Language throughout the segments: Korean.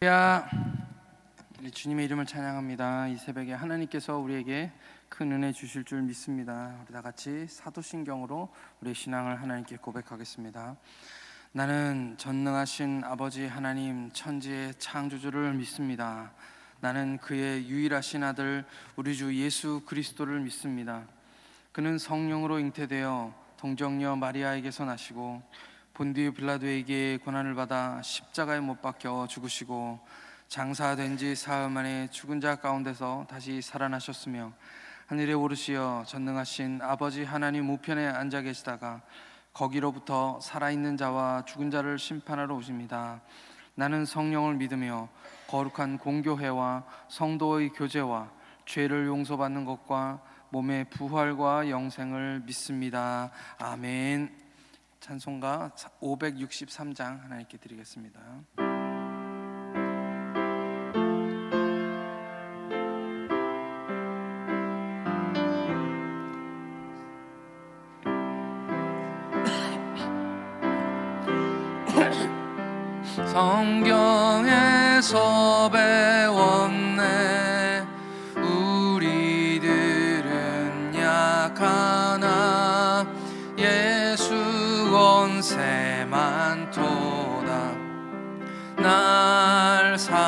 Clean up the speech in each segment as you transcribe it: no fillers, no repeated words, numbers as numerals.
야, 우리 주님의 이름을 찬양합니다. 이 새벽에 하나님께서 우리에게 큰 은혜 주실 줄 믿습니다. 우리 다 같이 사도신경으로 우리의 신앙을 하나님께 고백하겠습니다. 나는 전능하신 아버지 하나님 천지의 창조주를 믿습니다. 나는 그의 유일하신 아들 우리 주 예수 그리스도를 믿습니다. 그는 성령으로 잉태되어 동정녀 마리아에게서 나시고 본디오 빌라도에게 고난을 받아 십자가에 못 박혀 죽으시고 장사된 지 사흘 만에 죽은 자 가운데서 다시 살아나셨으며 하늘에 오르시어 전능하신 아버지 하나님 우편에 앉아 계시다가 거기로부터 살아있는 자와 죽은 자를 심판하러 오십니다. 나는 성령을 믿으며 거룩한 공교회와 성도의 교제와 죄를 용서받는 것과 몸의 부활과 영생을 믿습니다. 아멘. 찬송가 563장 하나님께 드리겠습니다. 성경에서 배웠네. 우리들은 약하나 예수 권세만 토다. 날 사랑하심,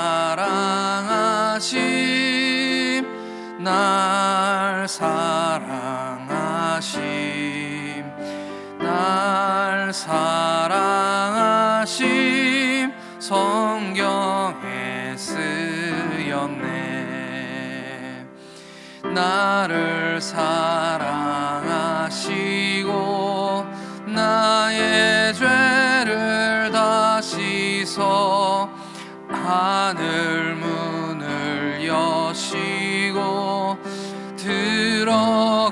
날 사랑하심, 날 사랑하심, 성경에 쓰였네. 나를 사랑하시고 나의 죄를 다 씻어 하늘 문을 여시고 들어가게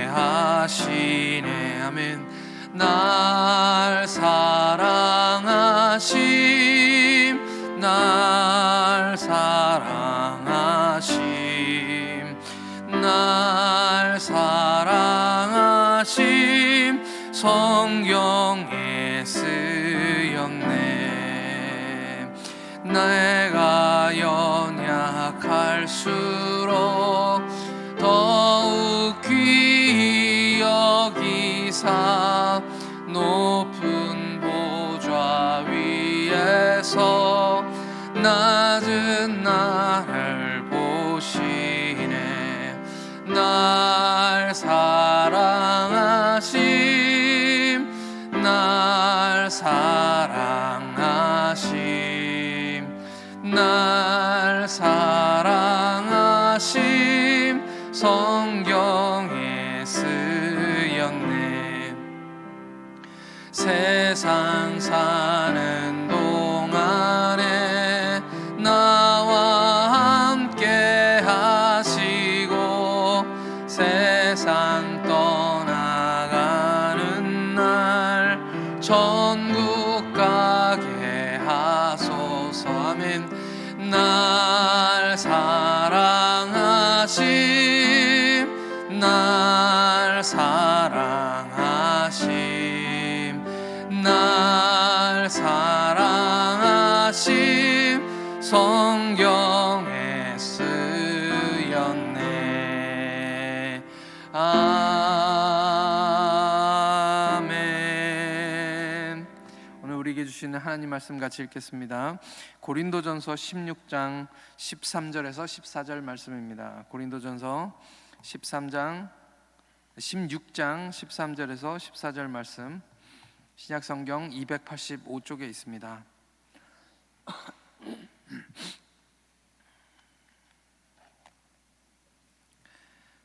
하시네. 아멘. 날 사랑하심, 날 사랑하심, 날 사랑하심, 성경에 쓰였네. 내가 연약할수록 더욱 귀히 여기사 높은 보좌 위에서 낮은 나를 보시네. 날 사랑하심, 날 사랑하심, 날 사랑하심, 성경에 쓰였네. 세상 사는 동안에 나와 함께 하시고 세상 떠나가는 날 천국 가게 하소서. 아멘. 날 사랑하심, 날 사랑하심, 날 사랑하심, 성경에 쓰였네. 아멘. 오늘 우리에게 주시는 하나님 말씀 같이 읽겠습니다. 고린도전서 16장 13절에서 14절 말씀입니다. 고린도전서 16장 13절에서 14절 말씀, 신약성경 285쪽에 있습니다.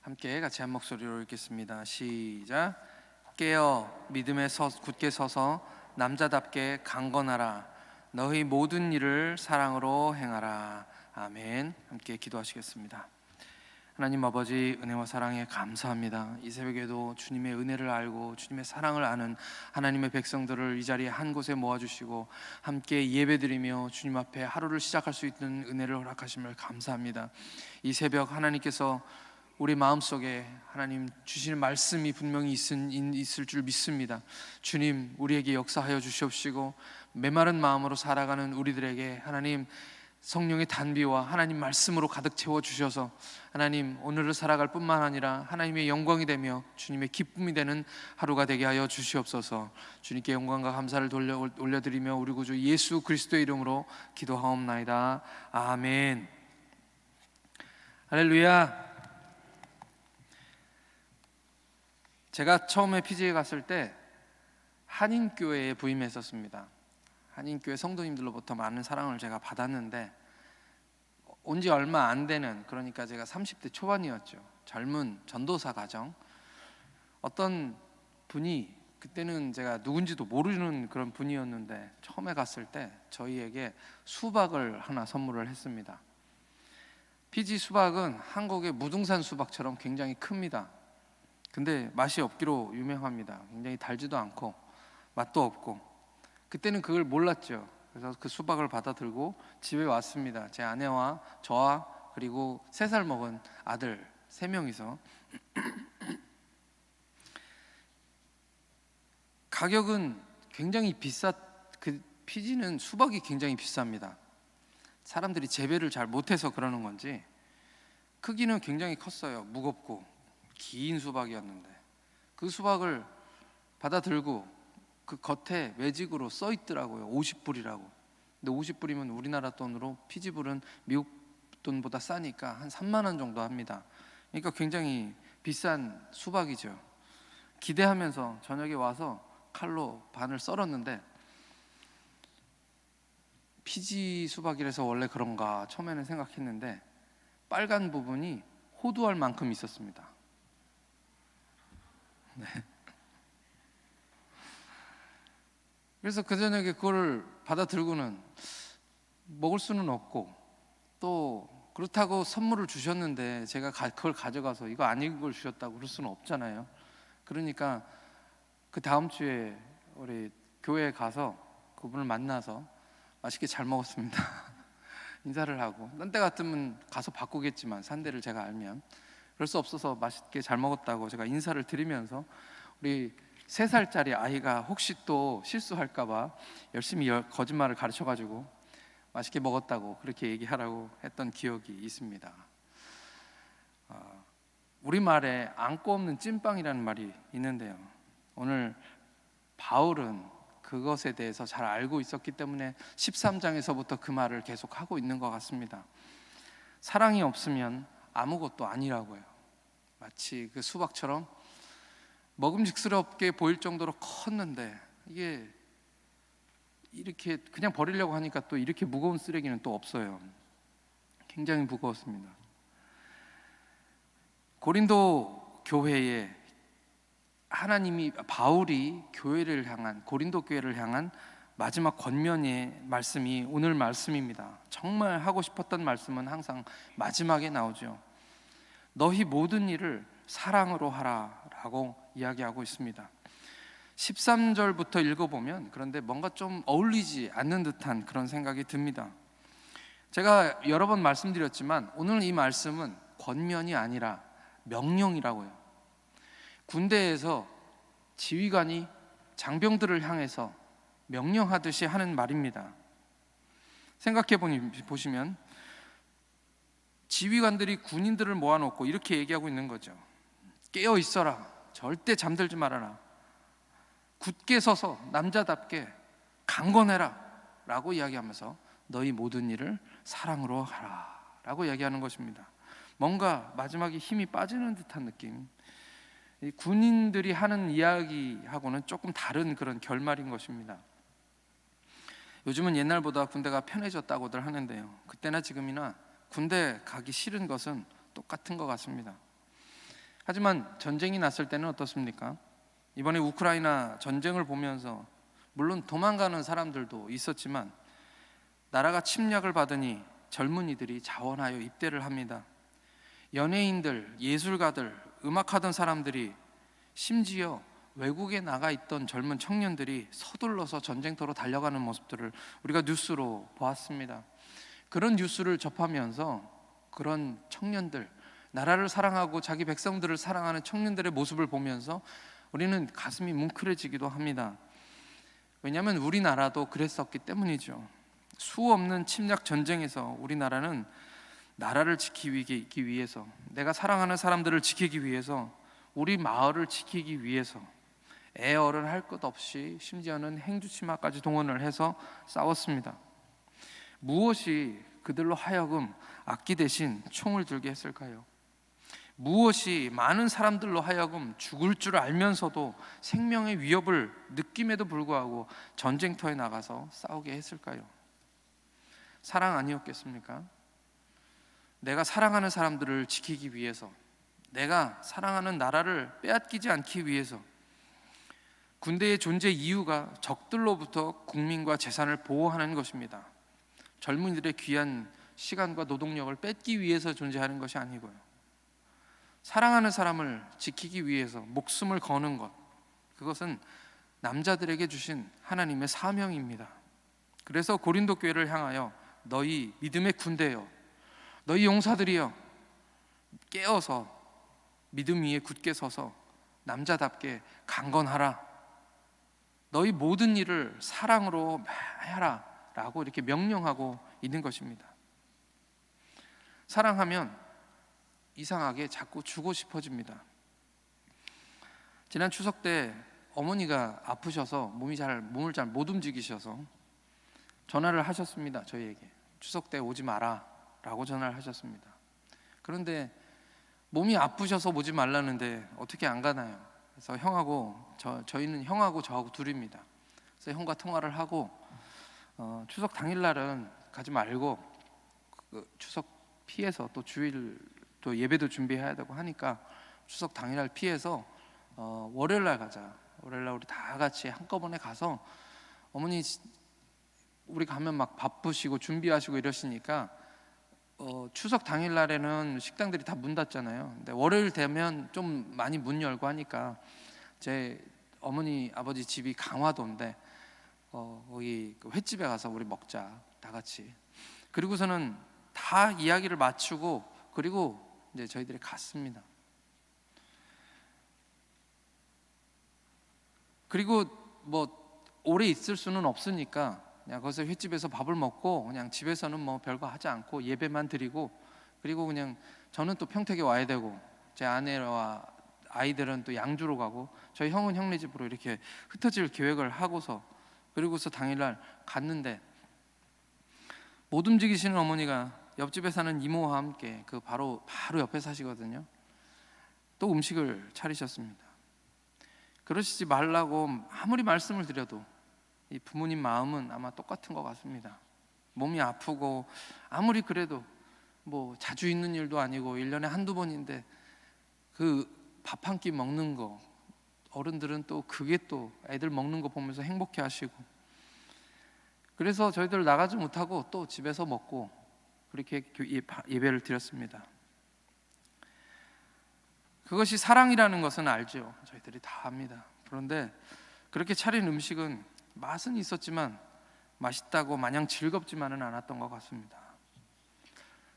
함께 같이 한 목소리로 읽겠습니다. 시작. 깨어 믿음에 굳게 서서 남자답게 강건하라. 너희 모든 일을 사랑으로 행하라. 아멘. 함께 기도하시겠습니다. 하나님 아버지, 은혜와 사랑에 감사합니다. 이 새벽에도 주님의 은혜를 알고 주님의 사랑을 아는 하나님의 백성들을 이 자리에 한 곳에 모아주시고 함께 예배드리며 주님 앞에 하루를 시작할 수 있는 은혜를 허락하심을 감사합니다. 이 새벽 하나님께서 우리 마음속에 하나님 주시는 말씀이 분명히 있을 줄 믿습니다. 주님, 우리에게 역사하여 주시옵시고 메마른 마음으로 살아가는 우리들에게 하나님 성령의 단비와 하나님 말씀으로 가득 채워 주셔서 하나님 오늘을 살아갈 뿐만 아니라 하나님의 영광이 되며 주님의 기쁨이 되는 하루가 되게 하여 주시옵소서. 주님께 영광과 감사를 올려드리며 우리 구주 예수 그리스도의 이름으로 기도하옵나이다. 아멘. 할렐루야. 제가 처음에 피지에 갔을 때 한인교회에 부임했었습니다. 한인교회 성도님들로부터 많은 사랑을 제가 받았는데 온 지 얼마 안 되는, 그러니까 제가 30대 초반이었죠. 젊은 전도사 가정, 어떤 분이, 그때는 제가 누군지도 모르는 그런 분이었는데 처음에 갔을 때 저희에게 수박을 하나 선물을 했습니다. 피지 수박은 한국의 무등산 수박처럼 굉장히 큽니다. 근데 맛이 없기로 유명합니다. 굉장히 달지도 않고 맛도 없고. 그때는 그걸 몰랐죠. 그래서 그 수박을 받아 들고 집에 왔습니다. 제 아내와 저와 그리고 3살 먹은 아들 3명이서. 가격은 굉장히 그 피지는 수박이 굉장히 비쌉니다. 사람들이 재배를 잘 못해서 그러는 건지 크기는 굉장히 컸어요. 무겁고 긴 수박이었는데 그 수박을 받아 들고 그 겉에 매직으로 써 있더라고요. 50불이라고. 근데 50불이면 우리나라 돈으로 피지불은 미국 돈보다 싸니까 한 3만 원 정도 합니다. 그러니까 굉장히 비싼 수박이죠. 기대하면서 저녁에 와서 칼로 반을 썰었는데 피지 수박이라서 원래 그런가 처음에는 생각했는데 빨간 부분이 호두알 만큼 있었습니다. 네. 그래서 그 저녁에 그걸 받아 들고는 먹을 수는 없고, 또 그렇다고 선물을 주셨는데 제가 그걸 가져가서 이거 아닌 걸 주셨다고 그럴 수는 없잖아요. 그러니까 그 다음 주에 우리 교회에 가서 그분을 만나서 맛있게 잘 먹었습니다. 인사를 하고, 딴 때 같으면 가서 바꾸겠지만 산대를 제가 알면 그럴 수 없어서 맛있게 잘 먹었다고 제가 인사를 드리면서 우리 3살짜리 아이가 혹시 또 실수할까봐 열심히 거짓말을 가르쳐가지고 맛있게 먹었다고 그렇게 얘기하라고 했던 기억이 있습니다. 우리말에 안고 없는 찐빵이라는 말이 있는데요, 오늘 바울은 그것에 대해서 잘 알고 있었기 때문에 13장에서부터 그 말을 계속 하고 있는 것 같습니다. 사랑이 없으면 아무것도 아니라고요. 마치 그 수박처럼 먹음직스럽게 보일 정도로 컸는데 이게 이렇게 그냥 버리려고 하니까 또 이렇게 무거운 쓰레기는 또 없어요. 굉장히 무거웠습니다. 고린도 교회에 바울이 교회를 향한, 고린도 교회를 향한 마지막 권면의 말씀이 오늘 말씀입니다. 정말 하고 싶었던 말씀은 항상 마지막에 나오죠. 너희 모든 일을 사랑으로 하라 라고 이야기하고 있습니다. 13절부터 읽어보면 그런데 뭔가 좀 어울리지 않는 듯한 그런 생각이 듭니다. 제가 여러 번 말씀드렸지만 오늘 이 말씀은 권면이 아니라 명령이라고요. 군대에서 지휘관이 장병들을 향해서 명령하듯이 하는 말입니다. 생각해 보시면 지휘관들이 군인들을 모아놓고 이렇게 얘기하고 있는 거죠. 깨어 있어라. 절대 잠들지 말아라. 굳게 서서 남자답게 강건해라 라고 이야기하면서 너희 모든 일을 사랑으로 하라 라고 이야기하는 것입니다. 뭔가 마지막에 힘이 빠지는 듯한 느낌. 이 군인들이 하는 이야기하고는 조금 다른 그런 결말인 것입니다. 요즘은 옛날보다 군대가 편해졌다고들 하는데요, 그때나 지금이나 군대 가기 싫은 것은 똑같은 것 같습니다. 하지만 전쟁이 났을 때는 어떻습니까? 이번에 우크라이나 전쟁을 보면서 물론 도망가는 사람들도 있었지만 나라가 침략을 받으니 젊은이들이 자원하여 입대를 합니다. 연예인들, 예술가들, 음악하던 사람들이, 심지어 외국에 나가 있던 젊은 청년들이 서둘러서 전쟁터로 달려가는 모습들을 우리가 뉴스로 보았습니다. 그런 뉴스를 접하면서 그런 청년들, 나라를 사랑하고 자기 백성들을 사랑하는 청년들의 모습을 보면서 우리는 가슴이 뭉클해지기도 합니다. 왜냐하면 우리나라도 그랬었기 때문이죠. 수없는 침략 전쟁에서 우리나라는 나라를 지키기 위해서, 내가 사랑하는 사람들을 지키기 위해서, 우리 마을을 지키기 위해서 애어른 할 것 없이 심지어는 행주치마까지 동원을 해서 싸웠습니다. 무엇이 그들로 하여금 악기 대신 총을 들게 했을까요? 무엇이 많은 사람들로 하여금 죽을 줄 알면서도 생명의 위협을 느낌에도 불구하고 전쟁터에 나가서 싸우게 했을까요? 사랑 아니었겠습니까? 내가 사랑하는 사람들을 지키기 위해서, 내가 사랑하는 나라를 빼앗기지 않기 위해서, 군대의 존재 이유가 적들로부터 국민과 재산을 보호하는 것입니다. 젊은이들의 귀한 시간과 노동력을 뺏기 위해서 존재하는 것이 아니고요, 사랑하는 사람을 지키기 위해서 목숨을 거는 것, 그것은 남자들에게 주신 하나님의 사명입니다. 그래서 고린도 교회를 향하여 너희 믿음의 군대여, 너희 용사들이여, 깨어서 믿음 위에 굳게 서서 남자답게 강건하라, 너희 모든 일을 사랑으로 해라 라고 이렇게 명령하고 있는 것입니다. 사랑하면 이상하게 자꾸 주고 싶어집니다. 지난 추석 때 어머니가 아프셔서 몸을 잘 못 움직이셔서 전화를 하셨습니다. 저희에게 추석 때 오지 마라 라고 전화를 하셨습니다. 그런데 몸이 아프셔서 오지 말라는데 어떻게 안 가나요? 그래서 저희는 형하고 저하고 둘입니다. 그래서 형과 통화를 하고 추석 당일날은 가지 말고 추석 피해서 또 주일 또 예배도 준비해야 되고 하니까 추석 당일날 피해서 월요일날 가자. 월요일날 우리 다 같이 한꺼번에 가서, 어머니 우리 가면 막 바쁘시고 준비하시고 이러시니까 추석 당일날에는 식당들이 다 문 닫잖아요. 근데 월요일 되면 좀 많이 문 열고 하니까 제 어머니 아버지 집이 강화도인데 거기 횟집에 가서 우리 먹자 다 같이. 그리고서는 다 이야기를 마치고 그리고 이제 저희들이 갔습니다. 그리고 뭐 오래 있을 수는 없으니까 그냥 거기서 횟집에서 밥을 먹고 그냥 집에서는 뭐 별거 하지 않고 예배만 드리고, 그리고 그냥 저는 또 평택에 와야 되고 제 아내와 아이들은 또 양주로 가고 저희 형은 형네 집으로 이렇게 흩어질 계획을 하고서, 그리고서 당일날 갔는데 못 움직이시는 어머니가 옆집에 사는 이모와 함께 그 바로 옆에 사시거든요. 또 음식을 차리셨습니다. 그러시지 말라고 아무리 말씀을 드려도 이 부모님 마음은 아마 똑같은 것 같습니다. 몸이 아프고 아무리 그래도 뭐 자주 있는 일도 아니고 1년에 한두 번인데 그 밥 한 끼 먹는 거, 어른들은 또 그게 또 애들 먹는 거 보면서 행복해 하시고, 그래서 저희들 나가지 못하고 또 집에서 먹고 그렇게 예배를 드렸습니다. 그것이 사랑이라는 것은 알죠. 저희들이 다 압니다. 그런데 그렇게 차린 음식은 맛은 있었지만 맛있다고 마냥 즐겁지만은 않았던 것 같습니다.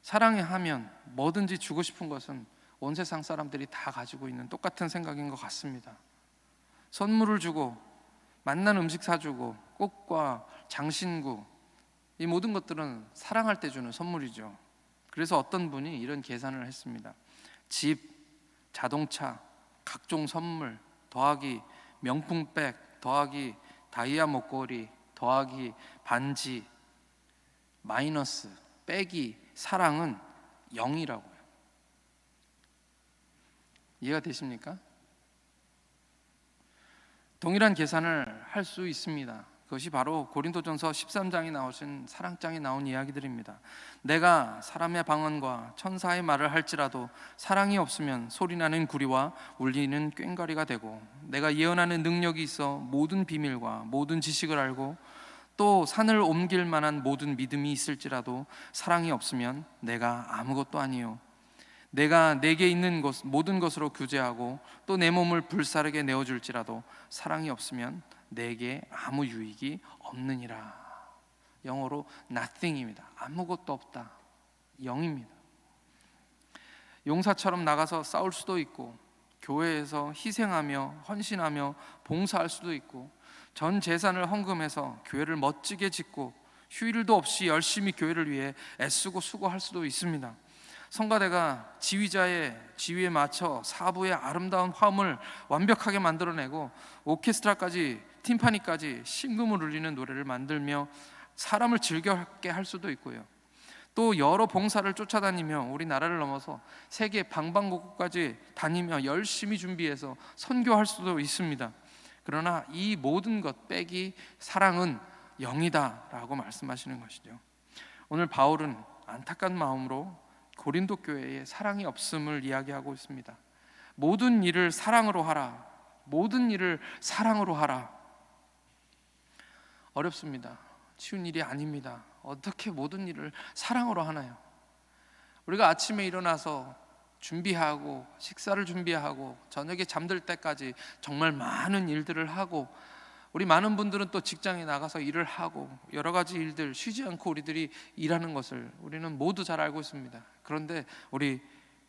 사랑해 하면 뭐든지 주고 싶은 것은 온 세상 사람들이 다 가지고 있는 똑같은 생각인 것 같습니다. 선물을 주고 맛난 음식 사주고 꽃과 장신구, 이 모든 것들은 사랑할 때 주는 선물이죠. 그래서 어떤 분이 이런 계산을 했습니다. 집, 자동차, 각종 선물 더하기 명품백 더하기 다이아 목걸이 더하기 반지 마이너스 빼기 사랑은 0이라고요. 이해가 되십니까? 동일한 계산을 할 수 있습니다. 그것이 바로 고린도전서 13장에 나오신 사랑장에 나온 이야기들입니다. 내가 사람의 방언과 천사의 말을 할지라도 사랑이 없으면 소리나는 구리와 울리는 꽹과리가 되고, 내가 예언하는 능력이 있어 모든 비밀과 모든 지식을 알고 또 산을 옮길 만한 모든 믿음이 있을지라도 사랑이 없으면 내가 아무것도 아니요, 내가 내게 있는 것 모든 것으로 교제하고 또 내 몸을 불사르게 내어줄지라도 사랑이 없으면 내게 아무 유익이 없느니라. 영어로 nothing입니다. 아무것도 없다, 0입니다. 용사처럼 나가서 싸울 수도 있고, 교회에서 희생하며 헌신하며 봉사할 수도 있고, 전 재산을 헌금해서 교회를 멋지게 짓고 휴일도 없이 열심히 교회를 위해 애쓰고 수고할 수도 있습니다. 성가대가 지휘자의 지휘에 맞춰 사부의 아름다운 화음을 완벽하게 만들어내고 오케스트라까지, 팀파니까지 심금을 울리는 노래를 만들며 사람을 즐겁게 할 수도 있고요, 또 여러 봉사를 쫓아다니며 우리나라를 넘어서 세계 방방곡곡까지 다니며 열심히 준비해서 선교할 수도 있습니다. 그러나 이 모든 것 빼기 사랑은 영이다 라고 말씀하시는 것이죠. 오늘 바울은 안타까운 마음으로 고린도 교회에 사랑이 없음을 이야기하고 있습니다. 모든 일을 사랑으로 하라, 모든 일을 사랑으로 하라. 어렵습니다. 쉬운 일이 아닙니다. 어떻게 모든 일을 사랑으로 하나요? 우리가 아침에 일어나서 준비하고 식사를 준비하고 저녁에 잠들 때까지 정말 많은 일들을 하고, 우리 많은 분들은 또 직장에 나가서 일을 하고 여러 가지 일들 쉬지 않고 우리들이 일하는 것을 우리는 모두 잘 알고 있습니다. 그런데 우리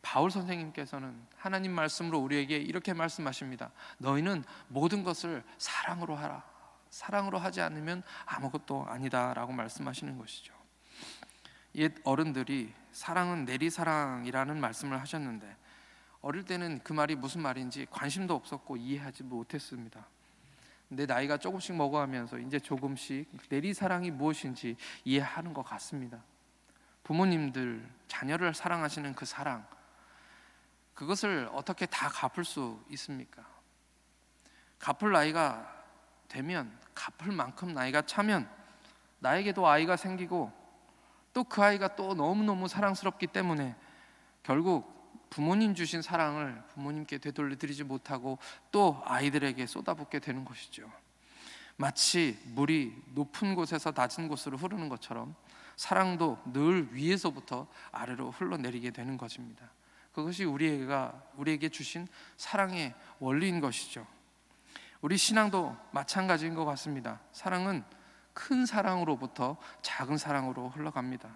바울 선생님께서는 하나님 말씀으로 우리에게 이렇게 말씀하십니다. 너희는 모든 것을 사랑으로 하라. 사랑으로 하지 않으면 아무것도 아니다 라고 말씀하시는 것이죠. 옛 어른들이 사랑은 내리사랑이라는 말씀을 하셨는데, 어릴 때는 그 말이 무슨 말인지 관심도 없었고 이해하지 못했습니다. 근데 나이가 조금씩 먹어가면서 이제 조금씩 내리사랑이 무엇인지 이해하는 것 같습니다. 부모님들 자녀를 사랑하시는 그 사랑, 그것을 어떻게 다 갚을 수 있습니까? 갚을 나이가 되면, 갚을 만큼 나이가 차면 나에게도 아이가 생기고 또 그 아이가 또 너무너무 사랑스럽기 때문에 결국 부모님 주신 사랑을 부모님께 되돌려드리지 못하고 또 아이들에게 쏟아붓게 되는 것이죠. 마치 물이 높은 곳에서 낮은 곳으로 흐르는 것처럼 사랑도 늘 위에서부터 아래로 흘러내리게 되는 것입니다. 그것이 우리에게 주신 사랑의 원리인 것이죠. 우리 신앙도 마찬가지인 것 같습니다. 사랑은 큰 사랑으로부터 작은 사랑으로 흘러갑니다.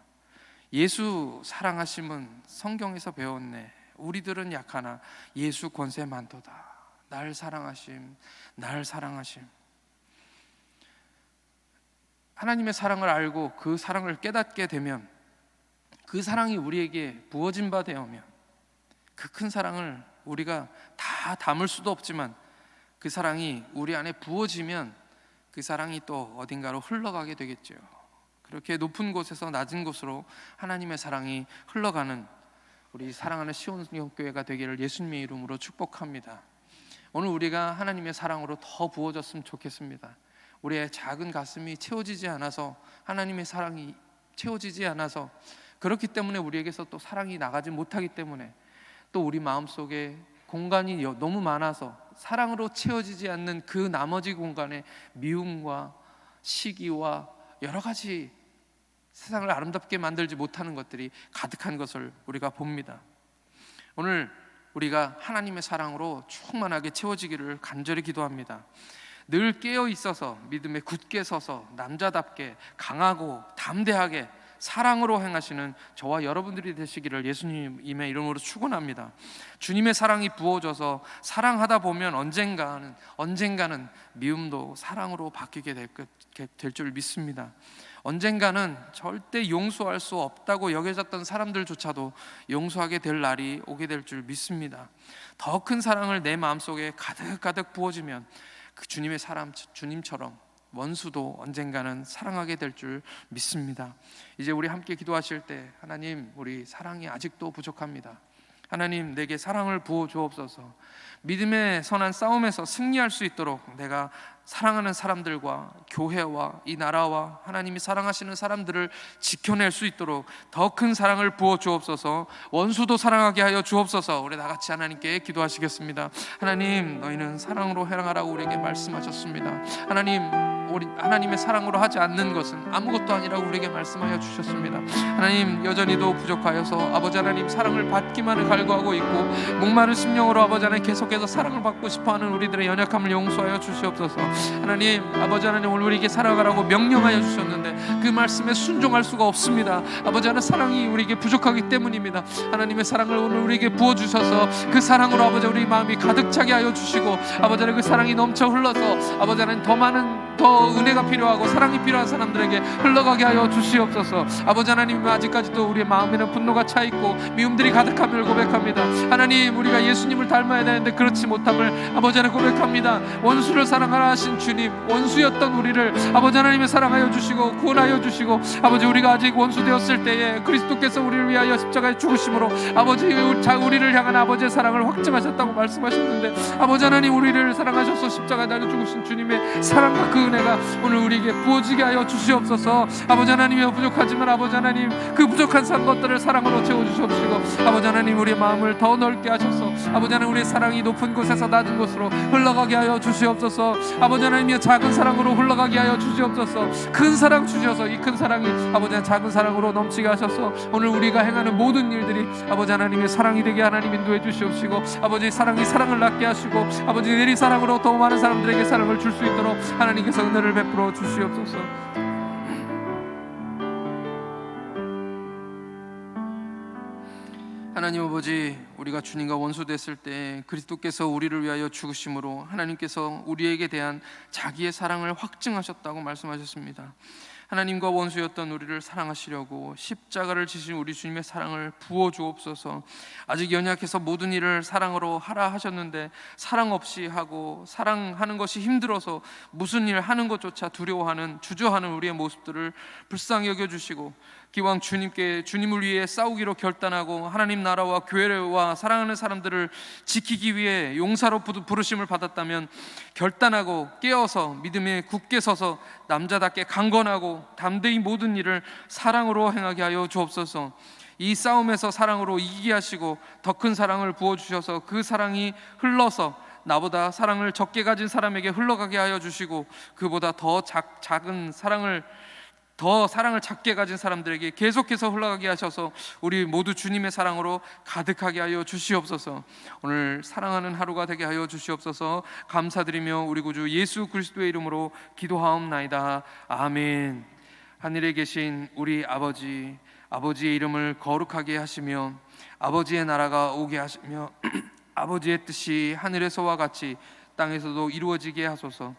예수 사랑하심은 성경에서 배웠네. 우리들은 약하나 예수 권세 많도다. 날 사랑하심, 날 사랑하심. 하나님의 사랑을 알고 그 사랑을 깨닫게 되면, 그 사랑이 우리에게 부어진 바 되면, 그 큰 사랑을 우리가 다 담을 수도 없지만 그 사랑이 우리 안에 부어지면 그 사랑이 또 어딘가로 흘러가게 되겠죠. 그렇게 높은 곳에서 낮은 곳으로 하나님의 사랑이 흘러가는 우리 사랑하는 시온성교회가 되기를 예수님의 이름으로 축복합니다. 오늘 우리가 하나님의 사랑으로 더 부어졌으면 좋겠습니다. 우리의 작은 가슴이 채워지지 않아서, 하나님의 사랑이 채워지지 않아서, 그렇기 때문에 우리에게서 또 사랑이 나가지 못하기 때문에, 또 우리 마음속에 공간이 너무 많아서 사랑으로 채워지지 않는 그 나머지 공간에 미움과 시기와 여러 가지 세상을 아름답게 만들지 못하는 것들이 가득한 것을 우리가 봅니다. 오늘 우리가 하나님의 사랑으로 충만하게 채워지기를 간절히 기도합니다. 늘 깨어 있어서 믿음에 굳게 서서 남자답게 강하고 담대하게 사랑으로 행하시는 저와 여러분들이 되시기를 예수님의 이름으로 축원합니다. 주님의 사랑이 부어져서 사랑하다 보면 언젠가는 미움도 사랑으로 바뀌게 될 줄 믿습니다. 언젠가는 절대 용서할 수 없다고 여겨졌던 사람들조차도 용서하게 될 날이 오게 될 줄 믿습니다. 더 큰 사랑을 내 마음속에 가득가득 부어지면 그 주님의 사람, 주님처럼 원수도 언젠가는 사랑하게 될 줄 믿습니다. 이제 우리 함께 기도하실 때, 하나님, 우리 사랑이 아직도 부족합니다. 하나님, 내게 사랑을 부어 주옵소서. 믿음의 선한 싸움에서 승리할 수 있도록 내가 사랑하는 사람들과 교회와 이 나라와 하나님이 사랑하시는 사람들을 지켜낼 수 있도록 더 큰 사랑을 부어 주옵소서. 원수도 사랑하게 하여 주옵소서. 우리 다 같이 하나님께 기도하시겠습니다. 하나님, 너희는 사랑으로 행하라고 우리에게 말씀하셨습니다. 하나님, 우리 하나님의 사랑으로 하지 않는 것은 아무것도 아니라고 우리에게 말씀하여 주셨습니다. 하나님, 여전히도 부족하여서 아버지 하나님 사랑을 받기만을 갈구하고 있고, 목마른 심령으로 아버지 하나님 계속해서 사랑을 받고 싶어하는 우리들의 연약함을 용서하여 주시옵소서. 하나님, 아버지 하나님, 오늘 우리에게 살아가라고 명령하여 주셨는데 그 말씀에 순종할 수가 없습니다. 아버지 하나님, 사랑이 우리에게 부족하기 때문입니다. 하나님의 사랑을 오늘 우리에게 부어주셔서 그 사랑으로 아버지 우리 마음이 가득 차게 하여 주시고, 아버지 하나님 그 사랑이 넘쳐 흘러서 아버지 하나님 더 은혜가 필요하고 사랑이 필요한 사람들에게 흘러가게 하여 주시옵소서. 아버지 하나님, 아직까지도 우리의 마음에는 분노가 차 있고 미움들이 가득함을 고백합니다. 하나님, 우리가 예수님을 닮아야 되는데 그렇지 못함을 아버지 하나님 고백합니다. 원수를 사랑하신 주님, 원수였던 우리를 아버지 하나님이 사랑하여 주시고 구원하여 주시고, 아버지 우리가 아직 원수 되었을 때에 그리스도께서 우리를 위하여 십자가에 죽으심으로 아버지 우리를 향한 아버지의 사랑을 확증하셨다고 말씀하셨는데, 아버지 하나님 우리를 사랑하셔서 십자가에 달려 죽으신 주님의 사랑과 그 은혜가 오늘 우리에게 부어지게 하여 주시옵소서. 아버지 하나님이 부족하지만 아버지 하나님 그 부족한 것들을 사랑으로 채워주시옵시고, 아버지 하나님 우리의 마음을 더 넓게 하셔서 아버지 하나님 우리의 사랑이 높은 곳에서 낮은 곳으로 흘러가게 하여 주시옵소서. 아버지 하나님의 작은 사랑으로 흘러가게 하여 주시옵소서. 큰 사랑 주셔서 이 큰 사랑이 아버지 하나님 작은 사랑으로 넘치게 하셔서 오늘 우리가 행하는 모든 일들이 아버지 하나님의 사랑이 되게 하나님 인도해 주시옵시고, 아버지 사랑이 사랑을 낳게 하시고 아버지 내리 사랑으로 더 많은 사람들에게 사랑을 줄 수 있도록 하나님께서 은혜를 베풀어 주시옵소서. 하나님 아버지, 우리가 주님과 원수됐을 때 그리스도께서 우리를 위하여 죽으심으로 하나님께서 우리에게 대한 자기의 사랑을 확증하셨다고 말씀하셨습니다. 하나님과 원수였던 우리를 사랑하시려고 십자가를 지신 우리 주님의 사랑을 부어주옵소서. 아직 연약해서 모든 일을 사랑으로 하라 하셨는데 사랑 없이 하고 사랑하는 것이 힘들어서 무슨 일 하는 것조차 두려워하는 주저하는 우리의 모습들을 불쌍히 여겨주시고, 기왕 주님을 위해 싸우기로 결단하고 하나님 나라와 교회와 사랑하는 사람들을 지키기 위해 용사로 부르심을 받았다면 결단하고 깨어서 믿음에 굳게 서서 남자답게 강건하고 담대히 모든 일을 사랑으로 행하게 하여 주옵소서. 이 싸움에서 사랑으로 이기게 하시고 더 큰 사랑을 부어주셔서 그 사랑이 흘러서 나보다 사랑을 적게 가진 사람에게 흘러가게 하여 주시고, 그보다 더 작은 사랑을 작게 가진 사람들에게 계속해서 흘러가게 하셔서 우리 모두 주님의 사랑으로 가득하게 하여 주시옵소서. 오늘 사랑하는 하루가 되게 하여 주시옵소서. 감사드리며 우리 구주 예수 그리스도의 이름으로 기도하옵나이다. 아멘. 하늘에 계신 우리 아버지, 아버지의 이름을 거룩하게 하시며 아버지의 나라가 오게 하시며 아버지의 뜻이 하늘에서와 같이 땅에서도 이루어지게 하소서.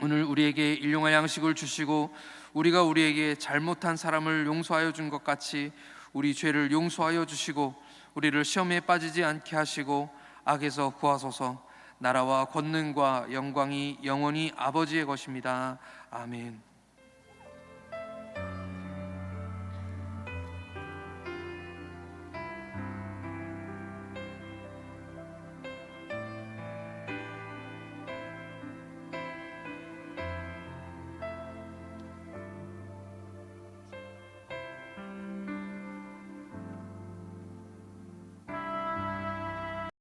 오늘 우리에게 일용할 양식을 주시고 우리가 우리에게 잘못한 사람을 용서하여 준 것 같이 우리 죄를 용서하여 주시고 우리를 시험에 빠지지 않게 하시고 악에서 구하소서. 나라와 권능과 영광이 영원히 아버지의 것입니다. 아멘.